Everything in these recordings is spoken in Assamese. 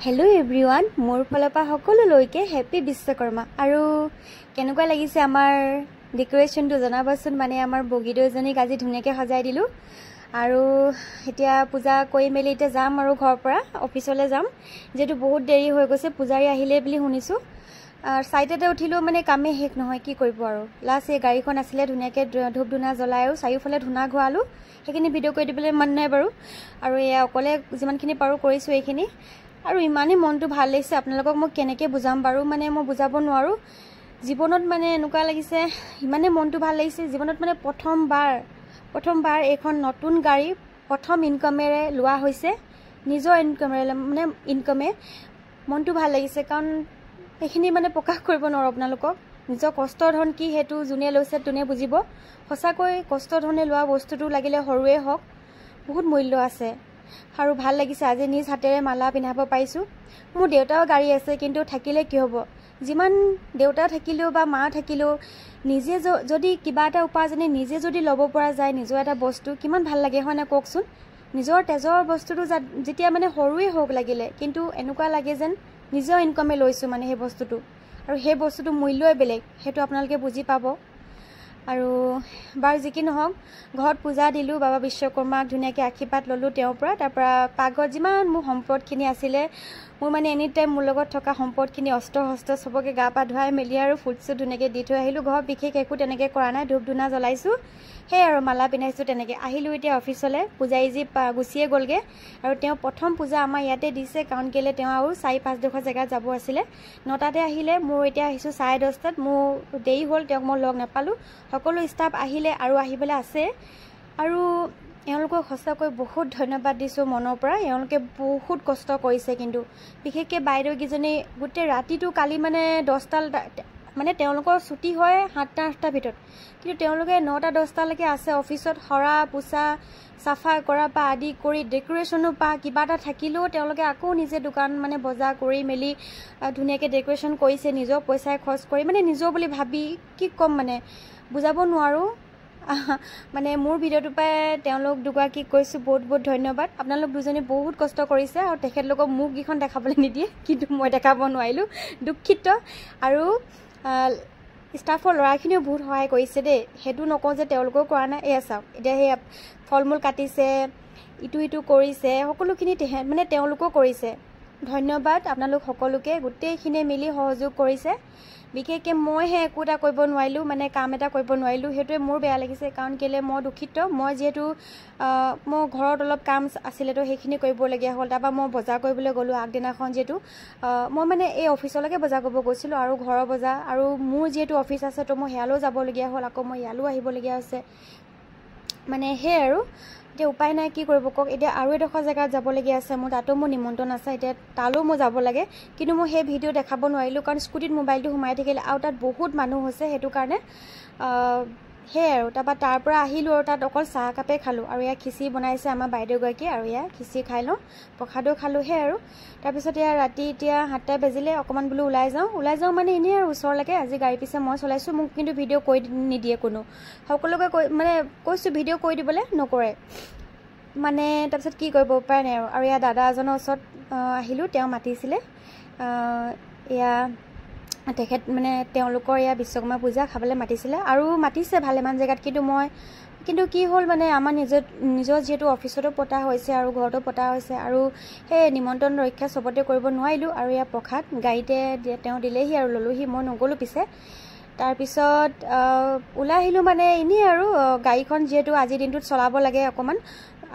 हेलो एवरीवन मोर फलपा सकलोলৈকে हैप्पी विश्वकर्मा আৰু কেনেকুৱা লাগিছে আমাৰ ডেকোৰেশনটো জনাবচোন মানে আমাৰ বগিদজনীক আজি ধুনিয়াকে সজাই দিলো আৰু এতিয়া পূজা কৰি মেলি এতিয়া যাম আৰু ঘৰৰ পৰা অফিচলৈ যাম যেটো বহুত দেৰি হৈ গৈছে পূজাৰী আহিলে বুলি শুনিছো আৰ সাইডতে উঠিলো মানে কামে শেষ নহয় কি কৰিব আৰু লাষ্ট এই গাড়ীখন আছিল ধুনিয়াকে ধূপ ধুনা জ্বলাই আৰু চাৰিওফালে ধুনা ঘোৱালো সেইখিনি ভিডিও কৰি দিবলৈ মন নাই বাৰু আৰু এয়া অকলে যিমানখিনি পাৰো কৰিছো এইখিনি আৰু ইমানে মনটো ভাল লাগিছে আপোনালোকক মই কেনেকৈ বুজাম বাৰু মানে মই বুজাব নোৱাৰো জীৱনত মানে এনেকুৱা লাগিছে ইমানে মনটো ভাল লাগিছে জীৱনত মানে প্ৰথমবাৰ এখন নতুন গাড়ী প্ৰথম ইনকামেৰে লোৱা হৈছে নিজৰ ইনকামেৰে মানে ইনকামে মনটো ভাল লাগিছে কাৰণ এইখিনি মানে প্ৰকাশ কৰিব নোৱাৰো আপোনালোকক নিজৰ কষ্টৰ ধন কি হেতু জুনে লৈছে তুনে বুজিব সঁচাকৈ কষ্টৰ ধনে লোৱা বস্তুটো লাগিলে হৰুৱে হওক বহুত মূল্য আছে আৰু ভাল লাগিছে আজি নিজ হাতেৰে মালা পিন্ধাব পাইছো মোৰ দেউতাও গাড়ী আছে কিন্তু থাকিলে কি হ'ব যিমান দেউতা থাকিলেও বা মা থাকিলেও নিজে যদি কিবা এটা উপাৰ্জনে নিজে যদি লব পৰা যায় নিজৰ এটা বস্তু কিমান ভাল লাগে হয় না কওকচোন নিজৰ তেজৰ বস্তুটো যেতিয়া মানে হৰুৱে হওক লাগিলে কিন্তু এনেকুৱা লাগে যেন নিজৰ ইনকামে লৈছো মানে সেই বস্তুটো আৰু সেই বস্তুটো মূল্যই বেলেগ হেতু আপোনালোকে বুজি পাব আৰু বাৰ যিকি নহওক ঘৰত পূজা দিলো বাবা বিশ্বকৰ্মাক ধুনিয়াকে আশীৰ্বাদ ললো তেওঁৰ পৰা তাৰ পৰা পাগত যিমান মোৰ সম্পদখিনি আছিলে মোৰ মানে এনি টাইম মোৰ লগত থকা সম্পদখিনি অস্ত্ৰ হস্ত সবকে গা পা ধুৱাই মেলি আৰু ফুটছু ধুনিয়াকে দি থৈ আহিলো ঘৰ বিশেষ একো তেনেকে কৰা নাই ধূপ ধুনা জ্বলাইছো হে আৰু মালা পিনাইছো তেনেকে আহিলো এতিয়া অফিচলে পূজাইজি গুছিয়ে গলগে আৰু তেওঁ প্ৰথম পূজা আমাৰ ইয়াতে দিছে কাৰণ কেলে তেওঁ আৰু 4-5 ডোখৰ জায়গা যাব আছিলে 9টাতে আহিলে মোৰ এতিয়া আহিছো 10:30টাত মোৰ দেৰি হ'ল তেওঁক মই লগ নাপালো সকলো ষ্টাফ আহিলে আৰু আহিবলৈ আছে আৰু এওঁলোকক সঁচাকৈ বহুত ধন্যবাদ দিছো মনৰ পৰা এওঁলোকে বহুত কষ্ট কৰিছে কিন্তু বিশেষকৈ বাইদেউ কিজনী গোটে ৰাতিটো কালি মানে 10টা মানে তেওঁলোকৰ ছুটি হয় 7টা-8টা ভিতৰত কিন্তু তেওঁলোকে 9টা-10টা লৈকে আছে অফিসত হৰা পুছা সাফা কৰা পা আদি কৰি ডেকোৰেশনো পা কিবা এটা থাকিলেও তেওঁলোকে আকৌ নিজে দোকান মানে বজাৰ কৰি মেলি ধুনিয়াকে ডেকোৰেশন কৰিছে নিজৰ পইচাই খৰচ কৰি মানে নিজৰ বুলি ভাবি কি কম মানে বুজাব নোৱাৰো মানে মোৰ ভিডিওটো পাই তেওঁলোক দুগৰাকী কৈছো বহুত বহুত ধন্যবাদ আপোনালোক দুজনে বহুত কষ্ট কৰিছে আৰু তেখেতলোকক মুখ গিখন দেখাবলৈ নিদিয়ে কিন্তু মই দেখাব নোৱাৰিলো দুখিত আৰু ষ্টাফৰ লৰাখিনিও বহুত সহায় কৰিছে দেই হেতু নকওঁ যে তেওঁলোকেও কৰা নাই এয়া চাওক এতিয়া সেই ফলমূল কাটিছে ইটো কৰিছে সকলোখিনি মানে তেওঁলোকেও কৰিছে ধন্যবাদ আপোনালোক সকলোকে গোটেইখিনি মিলি সহযোগ কৰিছে বিশেষকৈ মই হে একোটা কৰিব নোৱাৰিলো মানে কাম এটা কৰিব নোৱাৰিলো হেতুৱে মোৰ বেয়া লাগিছে কাৰণ কেলে মই দুখিত মই যেহেতু মই ঘৰত অলপ কাম আছিল তো সেইখিনি কৰিবলগীয়া হ'ল তাৰপৰা মই বজাৰ কৰিবলৈ গলো আগদিনাখন যেহেতু মই মানে এই অফিচলৈকে বজাৰ কৰিব গৈছিলো আৰু ঘৰৰ বজাৰ আৰু মোৰ যেহেতু অফিচ আছে তো মই হেয়ালৈ যাবলগীয়া হ'ল আকৌ মই ইয়ালৈ আহিবলগীয়া আছে মানে হে আৰু এতিয়া উপায় নাই কি কৰিব কক এতিয়া আৰু এডোখৰ জায়গাত যাবলগীয়া আছে মোৰ তাতো মোৰ নিমন্ত্ৰণ আছে এতিয়া তালো মই যাব লাগে কিন্তু মই সেই ভিডিও দেখাব নোৱাৰিলো কাৰণ স্কুটিত মোবাইলটো সোমাই থাকিলে আৰু তাত বহুত মানুহ হৈছে হেতু কাৰণে হে আৰু তাৰ পৰা আহিলো আৰু তাত অকল চাহ কাপে খালো আৰু ইয়া খিচি বনাইছে আমাৰ বাইদেউ গৰাকী আৰু ইয়া খিচি খাই লওঁ প্ৰসাদও খালো হে আৰু তাৰ পিছত ইয়া ৰাতি এতিয়া 7টা বাজিলে অকমান বুলো ওলাই যাওঁ মানে এনে আৰু ওচৰলৈকে আজি গাড়ী পিছে মই চলাইছো মোক কিন্তু ভিডিও কৰি নিদিয়ে কোনো সকলোকে মানে কৈছো ভিডিও কৰি দিবলৈ নকৰে মানে তাৰ পিছত কি কৰিব উপায় নাই আৰু ইয়া দাদা এজনৰ ওচৰত আহিলো তেওঁ মাতিছিলে ইয়া তেখেত মানে তেওঁলোকৰ ইয়া বিশ্বকৰ্মা পূজা খাবলৈ মাতিছিলে আৰু মাতিছে ভালেমান জেগাত কিন্তু কি হ'ল মানে আমাৰ নিজৰ যেহেতু অফিচতো পতা হৈছে আৰু ঘৰতো পতা হৈছে আৰু সেই নিমন্ত্ৰণ ৰক্ষা সবতে কৰিব নোৱাৰিলো আৰু ইয়া প্ৰসাদ গাড়ীতে তেওঁ দিলেহি আৰু ললোহি মই নগলো পিছে তাৰ পিছত ওলাই আহিলো মানে ইনি আৰু গাড়ীখন যেহেতু আজি দিনটোত চলাব লাগে অকমান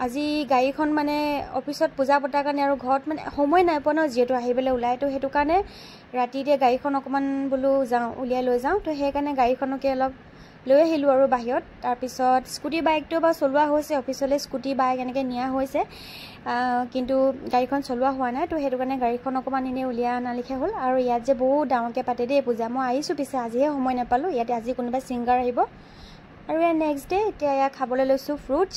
আজি গাড়ীখন মানে অফিসত পূজা পতাৰ কাৰণে আৰু ঘৰত মানে সময় নাই পোৱা ন যেহেতু আহিবলৈ ওলাই তো হেতু কাৰণে ৰাতিতে গাড়ীখন অকমান বুলো যাওঁ উলিয়াই লৈ যাওঁ তো সেইকাৰণে গাড়ীখনকে অলপ লৈ আহিলো আৰু বাহিৰত তাৰ পিছত স্কুটি বাইকটো বা চলোৱা হৈছে অফিচলৈ স্কুটি বাইক এনেকৈ নিয়া হৈছে কিন্তু গাড়ীখন চলোৱা হোৱা নাই তো হেতু কাৰণে গাড়ীখন অকমান এনে উলিয়াই আনা লিখা হ'ল আৰু ইয়াত যে বহুত ডাঙৰকৈ পাতে দেই পূজা মই আহিছো পিছে আজিহে সময় নাপালো ইয়াতে আজি কোনোবা সিংগাৰ আহিব আৰু নেক্সট ডে এতিয়া ইয়া খাবলৈ লৈছো ফ্ৰুটছ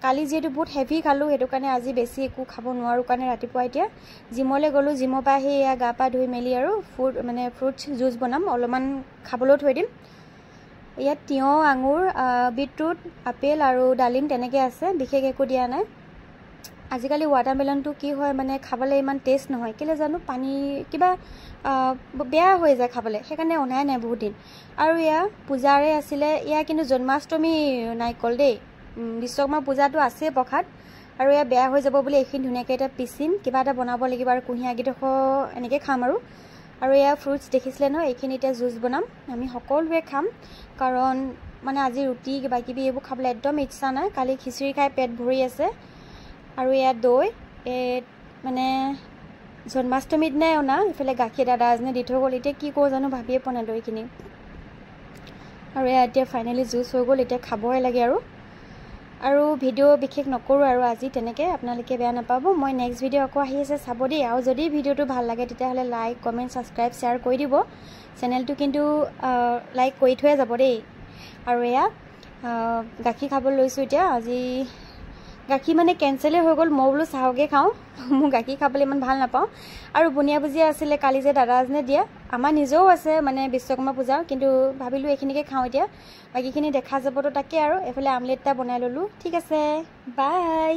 কালি যেহেতু বহুত হেভি খালো হেতু কাৰণে আজি বেছি একো খাব নোৱাৰো কাৰণে ৰাতিপুৱা এতিয়া জিমলৈ গলো জিমৰ পৰা আহি ইয়া গা পা ধুই মেলি আৰু ফ্ৰুটছ জুচ বনাম অলপমান খাবলৈ থৈ দিম ইয়াত তিয়হ আঙুৰ বিটৰুট আপেল আৰু ডালিম তেনেকৈ আছে বিশেষ একো দিয়া নাই আজিকালি ৱাটাৰমেলনটো কি হয় মানে খাবলৈ ইমান টেষ্ট নহয়, কেলৈ জানো পানী কিবা বেয়া হৈ যায় খাবলৈ, সেইকাৰণে অনাই নাই বহুত দিন। আৰু এয়া পূজাৰে আছিলে, এয়া কিন্তু জন্মাষ্টমী নাৰিকল দেই, বিশ্বকৰ্মা পূজাটো আছেই প্ৰসাদ। আৰু এয়া বেয়া হৈ যাব বুলি এইখিনি ধুনীয়াকৈ এতিয়া পিচিম, কিবা এটা বনাব লাগিব আৰু কুঁহিয়াৰকেইডোখৰ এনেকৈ খাম আৰু এয়া ফ্ৰুটছ দেখিছিলে নহয়, এইখিনি এতিয়া জুচ বনাম, আমি সকলোৱে খাম। কাৰণ মানে আজি ৰুটি কিবা কিবি এইবোৰ খাবলৈ একদম ইচ্ছা নাই, কালি খিচিৰি খাই পেট ভৰি আছে। আৰু এয়া দৈ মানে জন্মাষ্টমীৰ দিনাই অনা, ইফালে গাখীৰ দাদা এজনে দি থৈ গ'ল, এতিয়া কি কৰোঁ জানো ভাবিয়ে পোৱা নাই দৈখিনি। আৰু এয়া এতিয়া ফাইনেলি জুচ হৈ গ'ল, এতিয়া খাবই লাগে আৰু ভিডিঅ' বিশেষ নকৰোঁ আৰু আজি তেনেকৈ, আপোনালোকে বেয়া নাপাব। মই নেক্সট ভিডিঅ' আকৌ আহি আছে চাব দেই। আৰু যদি ভিডিঅ'টো ভাল লাগে তেতিয়াহ'লে লাইক কমেণ্ট ছাবস্ক্ৰাইব শ্বেয়াৰ কৰি দিব, চেনেলটো কিন্তু লাইক কৰি থৈয়ে যাব দেই। আৰু এয়া গাখীৰ খাবলৈ লৈছোঁ এতিয়া, আজি গাখীৰ মানে কেঞ্চেলেই হৈ গ'ল, মই বোলো চাহকে খাওঁ, মোৰ গাখীৰ খাবলৈ ইমান ভাল নাপাওঁ। আৰু বুনিয়া ভুজিয়া আছিলে কালি যে দাদা এজনে দিয়া, আমাৰ নিজেও আছে মানে বিশ্বকৰ্মা পূজাৰ, কিন্তু ভাবিলোঁ এইখিনিকে খাওঁ এতিয়া, বাকীখিনি দেখা যাবতো তাকে। আৰু এইফালে আমলেট এটা বনাই ল'লোঁ। ঠিক আছে, বাই।